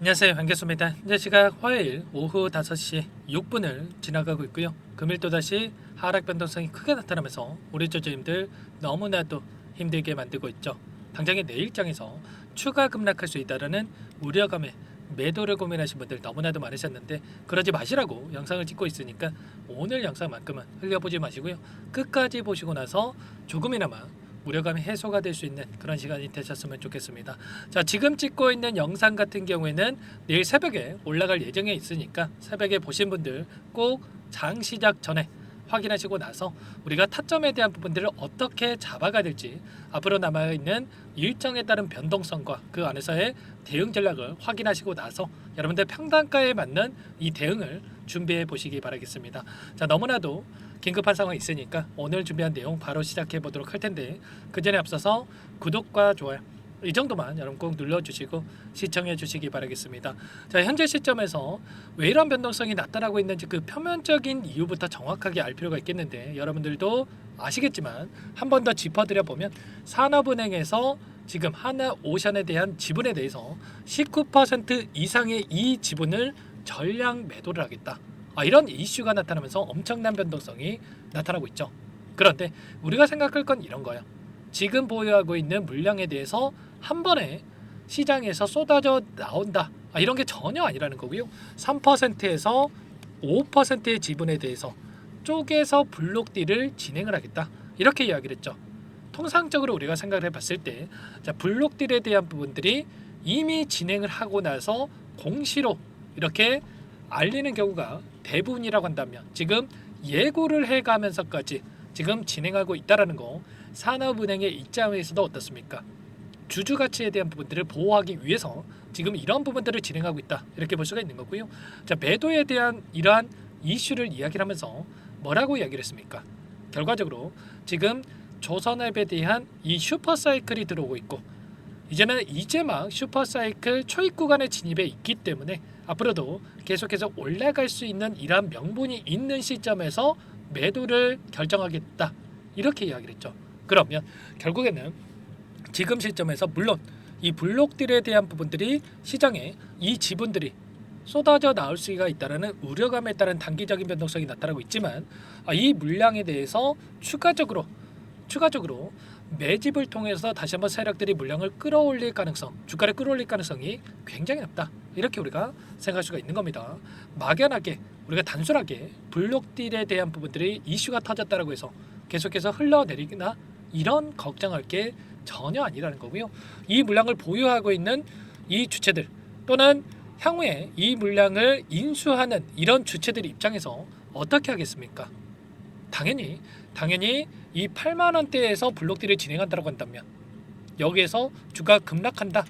안녕하세요, 반갑습니다. 현재 시각 화요일 오후 5시 6분을 지나가고 있고요. 금일 또다시 하락 변동성이 크게 나타나면서 우리 주주님들 너무나도 힘들게 만들고 있죠. 당장의 내일장에서 추가 급락할 수 있다는 우려감에 매도를 고민하신 분들 너무나도 많으셨는데, 그러지 마시라고 영상을 찍고 있으니까 오늘 영상만큼은 흘려보지 마시고요. 끝까지 보시고 나서 조금이나마 우려감이 해소가 될 수 있는 그런 시간이 되셨으면 좋겠습니다. 자, 지금 찍고 있는 영상 같은 경우에는 내일 새벽에 올라갈 예정에 있으니까 새벽에 보신 분들 꼭 장 시작 전에 확인하시고 나서 우리가 타점에 대한 부분들을 어떻게 잡아가야 될지, 앞으로 남아있는 일정에 따른 변동성과 그 안에서의 대응 전략을 확인하시고 나서 여러분들 평단가에 맞는 이 대응을 준비해 보시기 바라겠습니다. 자, 너무나도 긴급한 상황이 있으니까 오늘 준비한 내용 바로 시작해 보도록 할 텐데, 그 전에 앞서서 구독과 좋아요 이 정도만 여러분 꼭 눌러주시고 시청해 주시기 바라겠습니다. 자, 현재 시점에서 왜 이런 변동성이 나타나고 있는지 그 표면적인 이유부터 정확하게 알 필요가 있겠는데, 여러분들도 아시겠지만 한 번 더 짚어드려 보면 산업은행에서 지금 하나오션에 대한 지분에 대해서 19% 이상의 이 지분을 전량 매도를 하겠다, 이런 이슈가 나타나면서 엄청난 변동성이 나타나고 있죠. 그런데 우리가 생각할 건 이런 거예요. 지금 보유하고 있는 물량에 대해서 한 번에 시장에서 쏟아져 나온다, 이런 게 전혀 아니라는 거고요. 3%에서 5%의 지분에 대해서 쪼개서 블록딜을 진행을 하겠다, 이렇게 이야기를 했죠. 통상적으로 우리가 생각을 해봤을 때, 자, 블록딜에 대한 부분들이 이미 진행을 하고 나서 공시로 이렇게 알리는 경우가 대부분이라고 한다면, 지금 예고를 해가면서까지 지금 진행하고 있다라는 거, 산업은행의 입장에서도 어떻습니까? 주주 가치에 대한 부분들을 보호하기 위해서 지금 이런 부분들을 진행하고 있다, 이렇게 볼 수가 있는 거고요. 자, 매도에 대한 이러한 이슈를 이야기를 하면서 뭐라고 이야기를 했습니까? 결과적으로 지금 조선업에 대한 이 슈퍼사이클이 들어오고 있고, 이제는 이제 막 슈퍼사이클 초입 구간에 진입해 있기 때문에 앞으로도 계속해서 올라갈 수 있는 이러한 명분이 있는 시점에서 매도를 결정하겠다, 이렇게 이야기를 했죠. 그러면 결국에는 지금 시점에서 물론 이 블록딜에 대한 부분들이 시장에 이 지분들이 쏟아져 나올 수가 있다는 우려감에 따른 단기적인 변동성이 나타나고 있지만, 이 물량에 대해서 추가적으로 매집을 통해서 다시 한번 세력들이 물량을 끌어올릴 가능성, 주가를 끌어올릴 가능성이 굉장히 높다, 이렇게 우리가 생각할 수가 있는 겁니다. 막연하게 우리가 단순하게 블록딜에 대한 부분들이 이슈가 터졌다라고 해서 계속해서 흘러내리거나 이런 걱정할 게 전혀 아니라는 거고요. 이 물량을 보유하고 있는 이 주체들, 또는 향후에 이 물량을 인수하는 이런 주체들 입장에서 어떻게 하겠습니까? 당연히 이 8만 원대에서 블록딜을 진행한다고 한다면 여기에서 주가 급락한다,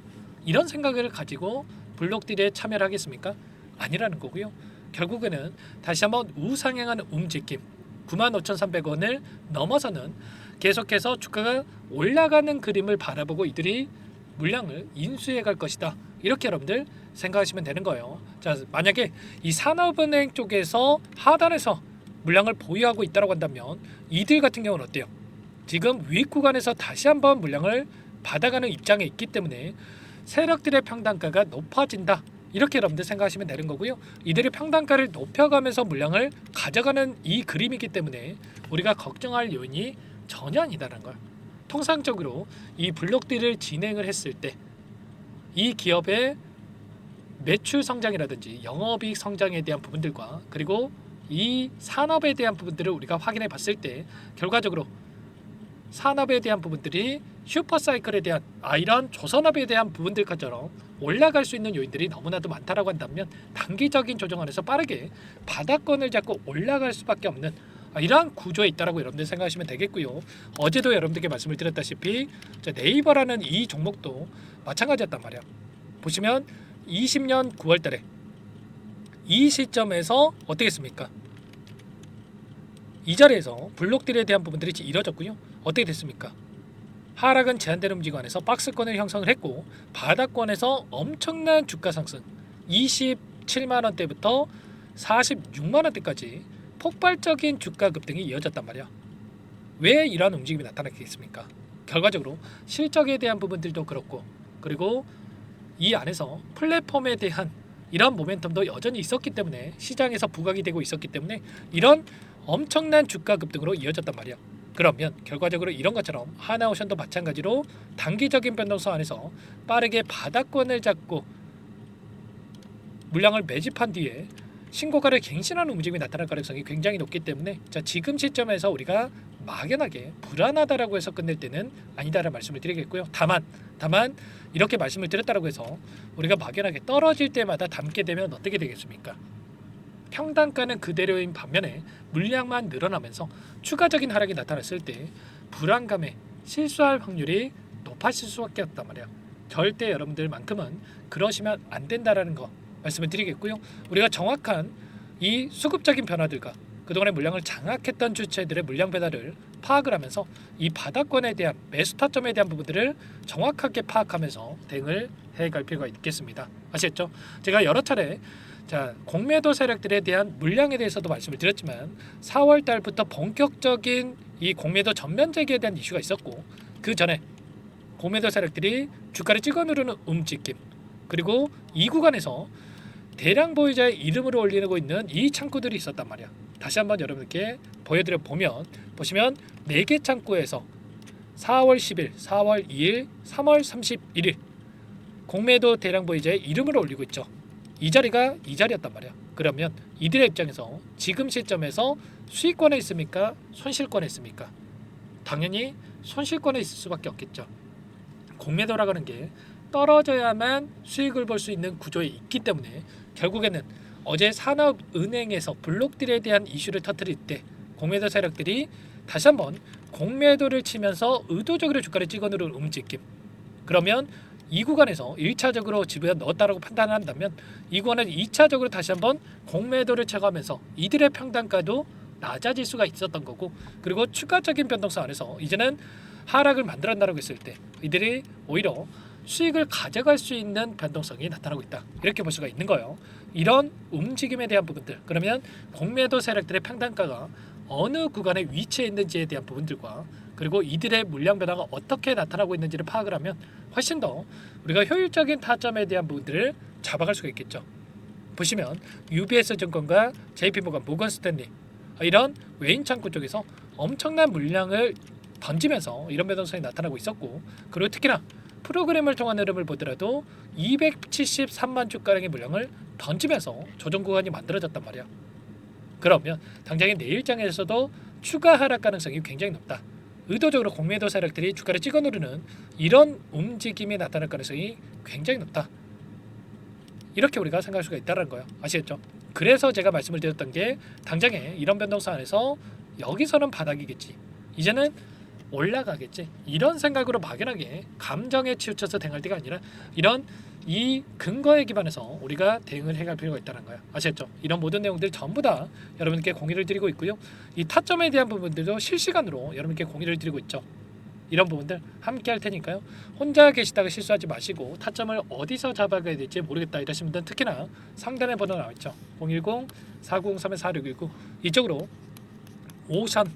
이런 생각을 가지고 블록딜에 참여를 하겠습니까? 아니라는 거고요. 결국에는 다시 한번 우상향하는 움직임, 95,300원을 넘어서는 계속해서 주가가 올라가는 그림을 바라보고 이들이 물량을 인수해 갈 것이다, 이렇게 여러분들 생각하시면 되는 거예요. 자, 만약에 이 산업은행 쪽에서 하단에서 물량을 보유하고 있다고 한다면 이들 같은 경우는 어때요? 지금 위익 구간에서 다시 한번 물량을 받아가는 입장에 있기 때문에 세력들의 평단가가 높아진다, 이렇게 여러분들 생각하시면 되는 거고요. 이들의 평단가를 높여가면서 물량을 가져가는 이 그림이기 때문에 우리가 걱정할 요인이 전혀 아니다라는 걸. 통상적으로 이 블록딜을 진행을 했을 때 이 기업의 매출 성장이라든지 영업이익 성장에 대한 부분들과 그리고 이 산업에 대한 부분들을 우리가 확인해 봤을 때 결과적으로 산업에 대한 부분들이 슈퍼사이클에 대한 이런 조선업에 대한 부분들처럼 올라갈 수 있는 요인들이 너무나도 많다라고 한다면 단기적인 조정 안에서 빠르게 바닥권을 잡고 올라갈 수밖에 없는 이러한 구조에 있다라고 여러분들 생각하시면 되겠고요. 어제도 여러분들께 말씀을 드렸다시피 네이버라는 이 종목도 마찬가지였단 말이야. 보시면 20년 9월달에 이 시점에서 어떻게 했습니까? 이 자리에서 블록딜에 대한 부분들이 이뤄졌고요. 어떻게 됐습니까? 하락은 제한되는 움직임 안에서 박스권을 형성을 했고, 바닥권에서 엄청난 주가 상승 27만 원대부터 46만 원대까지 폭발적인 주가 급등이 이어졌단 말이야. 왜 이러한 움직임이 나타났겠습니까? 결과적으로 실적에 대한 부분들도 그렇고, 그리고 이 안에서 플랫폼에 대한 이런 모멘텀도 여전히 있었기 때문에 시장에서 부각이 되고 있었기 때문에 이런 엄청난 주가 급등으로 이어졌단 말이야. 그러면 결과적으로 이런 것처럼 하나오션도 마찬가지로 단기적인 변동성 안에서 빠르게 바닥권을 잡고 물량을 매집한 뒤에 신고가를 갱신하는 움직임이 나타날 가능성이 굉장히 높기 때문에 자, 지금 시점에서 우리가 막연하게 불안하다라고 해서 끝낼 때는 아니다라는 말씀을 드리겠고요. 다만 이렇게 말씀을 드렸다고 해서 우리가 막연하게 떨어질 때마다 담게 되면 어떻게 되겠습니까? 평단가는 그대로인 반면에 물량만 늘어나면서 추가적인 하락이 나타났을 때 불안감에 실수할 확률이 높아질 수밖에 없단 말이야. 절대 여러분들만큼은 그러시면 안 된다라는 거 말씀을 드리겠고요. 우리가 정확한 이 수급적인 변화들과 그동안의 물량을 장악했던 주체들의 물량 배달을 파악을 하면서 이 바닥권에 대한 매수 타점에 대한 부분들을 정확하게 파악하면서 대응을 해갈 필요가 있겠습니다. 아시겠죠? 제가 여러 차례 공매도 세력들에 대한 물량에 대해서도 말씀을 드렸지만 4월 달부터 본격적인 이 공매도 전면 재개에 대한 이슈가 있었고 그 전에 공매도 세력들이 주가를 찍어 누르는 움직임 그리고 이 구간에서 대량 보유자의 이름으로 올리고 있는 이 창구들이 있었단 말이야. 다시 한번 여러분께 보여드려 보시면 4개 창구에서 4월 10일, 4월 2일, 3월 31일 공매도 대량 보유자의 이름으로 올리고 있죠. 이 자리가 이 자리였단 말이야. 그러면 이들의 입장에서 지금 시점에서 수익권에 있습니까? 손실권에 있습니까? 당연히 손실권에 있을 수밖에 없겠죠. 공매도라고 하는 게 떨어져야만 수익을 볼 수 있는 구조에 있기 때문에 결국에는 어제 산업은행에서 블록딜에 대한 이슈를 터뜨릴 때 공매도 세력들이 다시 한번 공매도를 치면서 의도적으로 주가를 찍어 누르는 움직임. 그러면 이 구간에서 1차적으로 집에 넣었다라고 판단한다면 이 구간에서 2차적으로 다시 한번 공매도를 제거하면서 이들의 평단가도 낮아질 수가 있었던 거고 그리고 추가적인 변동성 안에서 이제는 하락을 만들어낸다고 했을 때 이들이 오히려 수익을 가져갈 수 있는 변동성이 나타나고 있다. 이렇게 볼 수가 있는 거예요. 이런 움직임에 대한 부분들 그러면 공매도 세력들의 평단가가 어느 구간에 위치해 있는지에 대한 부분들과 그리고 이들의 물량 변화가 어떻게 나타나고 있는지를 파악을 하면 훨씬 더 우리가 효율적인 타점에 대한 부분들을 잡아갈 수가 있겠죠. 보시면 UBS 증권과 JP모건, 모건스탠리 이런 외인 창구 쪽에서 엄청난 물량을 던지면서 이런 변동성이 나타나고 있었고 그리고 특히나 프로그램을 통한 흐름을 보더라도 273만 주가량의 물량을 던지면서 조정 구간이 만들어졌단 말이야. 그러면 당장의 내일장에서도 추가 하락 가능성이 굉장히 높다. 의도적으로 공매도 세력들이 주가를 찍어 누르는 이런 움직임이 나타날 가능성이 굉장히 높다. 이렇게 우리가 생각할 수가 있다는 거예요. 아시겠죠? 그래서 제가 말씀을 드렸던 게 당장에 이런 변동성 안에서 여기서는 바닥이겠지. 이제는 올라가겠지. 이런 생각으로 막연하게 감정에 치우쳐서 대응할 때가 아니라 이런 이 근거에 기반해서 우리가 대응을 해갈 필요가 있다는 거예요. 아시겠죠? 이런 모든 내용들 전부 다 여러분께 공유를 드리고 있고요. 이 타점에 대한 부분들도 실시간으로 여러분께 공유를 드리고 있죠. 이런 부분들 함께 할 테니까요. 혼자 계시다가 실수하지 마시고 타점을 어디서 잡아가야 될지 모르겠다 이러신 분들은 특히나 상단에 번호 나와 있죠. 010-4903-4619 이쪽으로 오션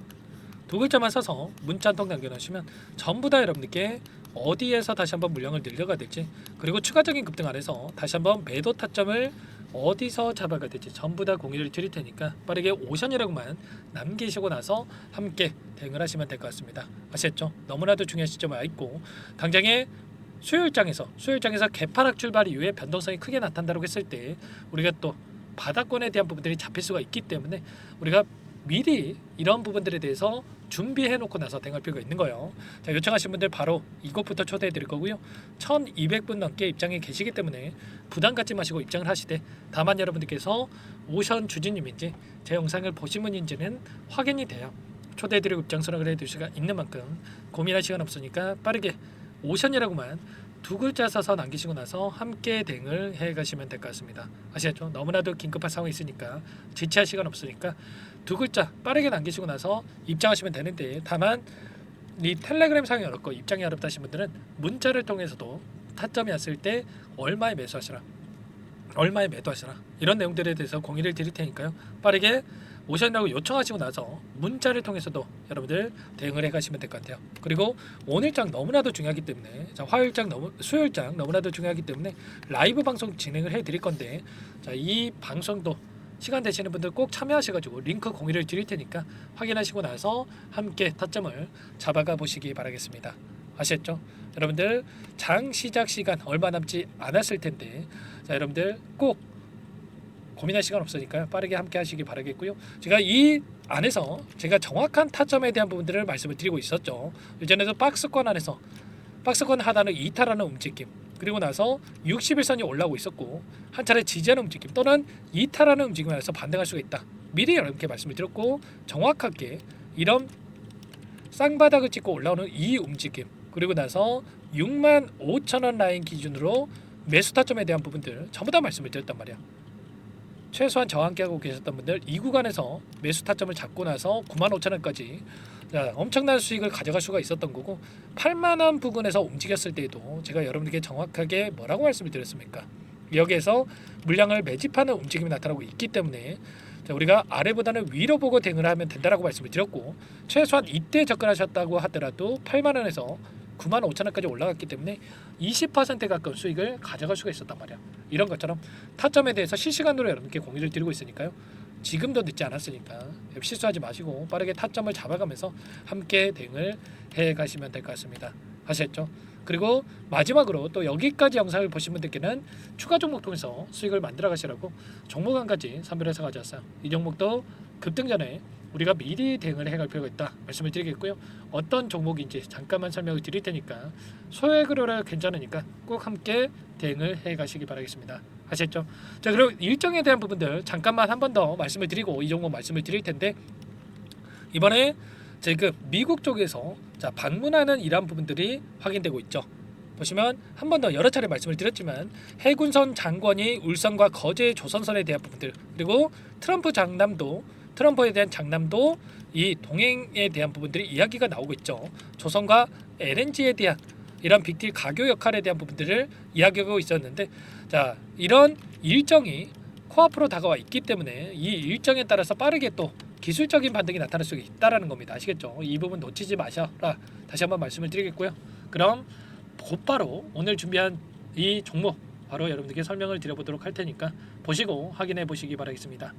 두 글자만 써서 문자 한 통 남겨놓으시면 전부 다 여러분들께 어디에서 다시 한번 물량을 늘려가야 될지 그리고 추가적인 급등 안에서 다시 한번 매도 타점을 어디서 잡아가야 될지 전부 다 공유를 드릴 테니까 빠르게 오션이라고만 남기시고 나서 함께 대응을 하시면 될 것 같습니다. 아시겠죠? 너무나도 중요한 시점에 와 있고 당장에 수요일장에서 개파락 출발 이후에 변동성이 크게 나타난다고 했을 때 우리가 또 바닥권에 대한 부분들이 잡힐 수가 있기 때문에 우리가 미리 이런 부분들에 대해서 준비해 놓고 나서 대응할 필요가 있는 거예요. 자, 요청하신 분들 바로 이곳부터 초대해 드릴 거고요. 1200분 넘게 입장에 계시기 때문에 부담 갖지 마시고 입장을 하시되 다만 여러분들께서 오션 주주님인지 제 영상을 보신 분인지는 확인이 돼요. 초대해 드리고 입장 수락을 해 드릴 수가 있는 만큼 고민할 시간 없으니까 빠르게 오션이라고만 두 글자 써서 남기시고 나서 함께 대응을 해 가시면 될 것 같습니다. 아시겠죠? 너무나도 긴급한 상황이 있으니까 지체할 시간 없으니까 두 글자 빠르게 남기시고 나서 입장하시면 되는데 다만 이 텔레그램 상이 어렵고 입장이 어렵다 하신 분들은 문자를 통해서도 타점이 왔을 때 얼마에 매수하시라 얼마에 매도하시라 이런 내용들에 대해서 공유를 드릴 테니까요. 빠르게 오셨냐고 요청하시고 나서 문자를 통해서도 여러분들 대응을 해가시면 될 것 같아요. 그리고 오늘장 너무나도 중요하기 때문에 자, 화요일장 수요일장 너무나도 중요하기 때문에 라이브 방송 진행을 해드릴 건데 자, 이 방송도 시간 되시는 분들 꼭 참여하셔가지고 링크 공유를 드릴 테니까 확인하시고 나서 함께 타점을 잡아가 보시기 바라겠습니다. 아셨죠? 여러분들 장 시작 시간 얼마 남지 않았을 텐데 자, 여러분들 꼭 고민할 시간 없으니까요. 빠르게 함께 하시기 바라겠고요. 제가 이 안에서 제가 정확한 타점에 대한 부분들을 말씀을 드리고 있었죠. 예전에도 박스권 안에서 박스권 하단을 이탈하는 움직임 그리고 나서 60일선이 올라오고 있었고 한 차례 지지하는 움직임 또는 이탈하는 움직임에서 반등할 수가 있다. 미리 여러분께 말씀을 드렸고 정확하게 이런 쌍바닥을 찍고 올라오는 이 움직임 그리고 나서 65,000원 라인 기준으로 매수 타점에 대한 부분들 전부 다 말씀을 드렸단 말이야. 최소한 저와 함께 하고 계셨던 분들 이 구간에서 매수 타점을 잡고 나서 95,000원까지 엄청난 수익을 가져갈 수가 있었던 거고 8만원 부근에서 움직였을 때에도 제가 여러분에게 정확하게 뭐라고 말씀을 드렸습니까? 여기에서 물량을 매집하는 움직임이 나타나고 있기 때문에 우리가 아래보다는 위로 보고 대응을 하면 된다라고 말씀을 드렸고 최소한 이때 접근하셨다고 하더라도 8만원에서 95,000원까지 올라갔기 때문에 20% 가까운 수익을 가져갈 수가 있었단 말이야. 이런 것처럼 타점에 대해서 실시간으로 여러분께 공유를 드리고 있으니까요. 지금도 늦지 않았으니까 실수하지 마시고 빠르게 타점을 잡아가면서 함께 대응을 해 가시면 될 것 같습니다. 아셨죠? 그리고 마지막으로 또 여기까지 영상을 보신 분들께는 추가 종목 통해서 수익을 만들어 가시라고 종목 한 가지 선별해서 가져왔어요. 이 종목도 급등 전에 우리가 미리 대응을 해갈 필요가 있다 말씀을 드리겠고요. 어떤 종목인지 잠깐만 설명을 드릴 테니까 소액으로 괜찮으니까 꼭 함께 대응을 해 가시기 바라겠습니다. 아셨죠? 자, 그럼 일정에 대한 부분들 잠깐만 한 번 더 말씀을 드리고 이 종목 말씀을 드릴 텐데 이번에 지금 미국 쪽에서 자, 방문하는 이러한 부분들이 확인되고 있죠. 보시면 한 번 더 여러 차례 말씀을 드렸지만 해군선 장관이 울산과 거제 조선선에 대한 부분들 그리고 트럼프에 대한 장남도 이 동행에 대한 부분들이 이야기가 나오고 있죠. 조선과 LNG에 대한 이런 빅딜 가교 역할에 대한 부분들을 이야기하고 있었는데 자, 이런 일정이 코앞으로 다가와 있기 때문에 이 일정에 따라서 빠르게 또 기술적인 반등이 나타날 수 있다라는 겁니다. 아시겠죠? 이 부분 놓치지 마셔라. 다시 한번 말씀을 드리겠고요. 그럼 곧바로 오늘 준비한 이 종목 바로 여러분들께 설명을 드려보도록 할 테니까 보시고 확인해 보시기 바라겠습니다.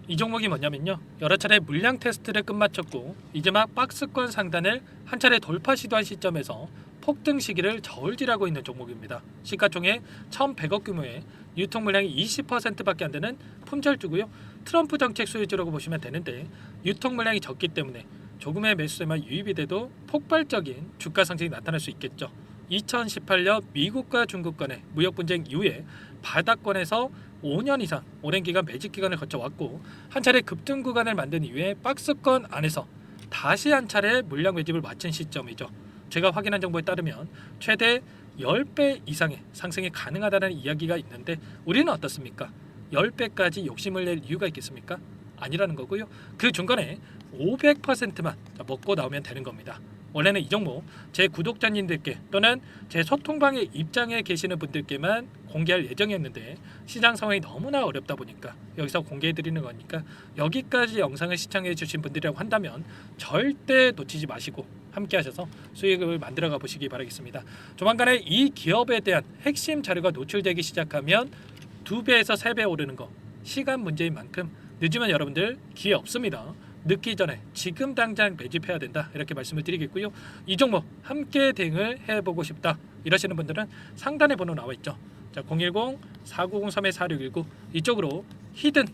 이 종목이 뭐냐면요. 여러 차례 물량 테스트를 끝마쳤고 이제 막 박스권 상단을 한 차례 돌파 시도한 시점에서 폭등 시기를 저울질하고 있는 종목입니다. 시가총액 1,100억 규모의 유통 물량이 20%밖에 안 되는 품절주고요. 트럼프 정책 수혜주라고 보시면 되는데 유통 물량이 적기 때문에 조금의 매수세만 유입이 돼도 폭발적인 주가 상승이 나타날 수 있겠죠. 2018년 미국과 중국 간의 무역 분쟁 이후에 바닥권에서 5년 이상 오랜 기간 매집 기간을 거쳐왔고 한 차례 급등 구간을 만든 이후에 박스권 안에서 다시 한 차례 물량 매집을 마친 시점이죠. 제가 확인한 정보에 따르면 최대 10배 이상의 상승이 가능하다는 이야기가 있는데 우리는 어떻습니까? 10배까지 욕심을 낼 이유가 있겠습니까? 아니라는 거고요. 그 중간에 500%만 먹고 나오면 되는 겁니다. 원래는 이 종목 제 구독자님들께 또는 제 소통방에 입장해 계시는 분들께만 공개할 예정이었는데 시장 상황이 너무나 어렵다 보니까 여기서 공개해 드리는 거니까 여기까지 영상을 시청해 주신 분들이라고 한다면 절대 놓치지 마시고 함께 하셔서 수익을 만들어 가 보시기 바라겠습니다. 조만간에 이 기업에 대한 핵심 자료가 노출되기 시작하면 2배에서 3배 오르는 거 시간 문제인 만큼 늦으면 여러분들 기회 없습니다. 늦기 전에 지금 당장 매집해야 된다 이렇게 말씀을 드리겠고요. 이 종목 함께 대응을 해보고 싶다 이러시는 분들은 상단에 번호 나와 있죠. 자, 010-4903-4619 이쪽으로 히든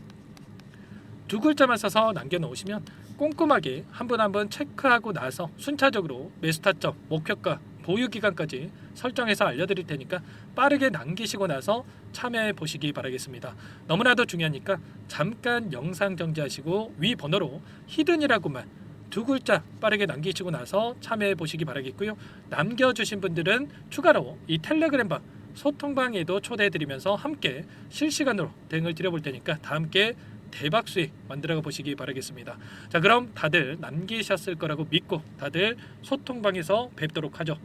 두 글자만 써서 남겨놓으시면 꼼꼼하게 한 분 한 분 체크하고 나서 순차적으로 매수 타점, 목표가, 보유 기간까지 설정해서 알려드릴 테니까 빠르게 남기시고 나서 참여해 보시기 바라겠습니다. 너무나도 중요하니까 잠깐 영상 정지하시고 위 번호로 히든이라고만 두 글자 빠르게 남기시고 나서 참여해 보시기 바라겠고요. 남겨주신 분들은 추가로 이 텔레그램방 소통방에도 초대해 드리면서 함께 실시간으로 대응을 드려볼 테니까 다 함께 대박 수익 만들어 보시기 바라겠습니다. 자, 그럼 다들 남기셨을 거라고 믿고 다들 소통방에서 뵙도록 하죠.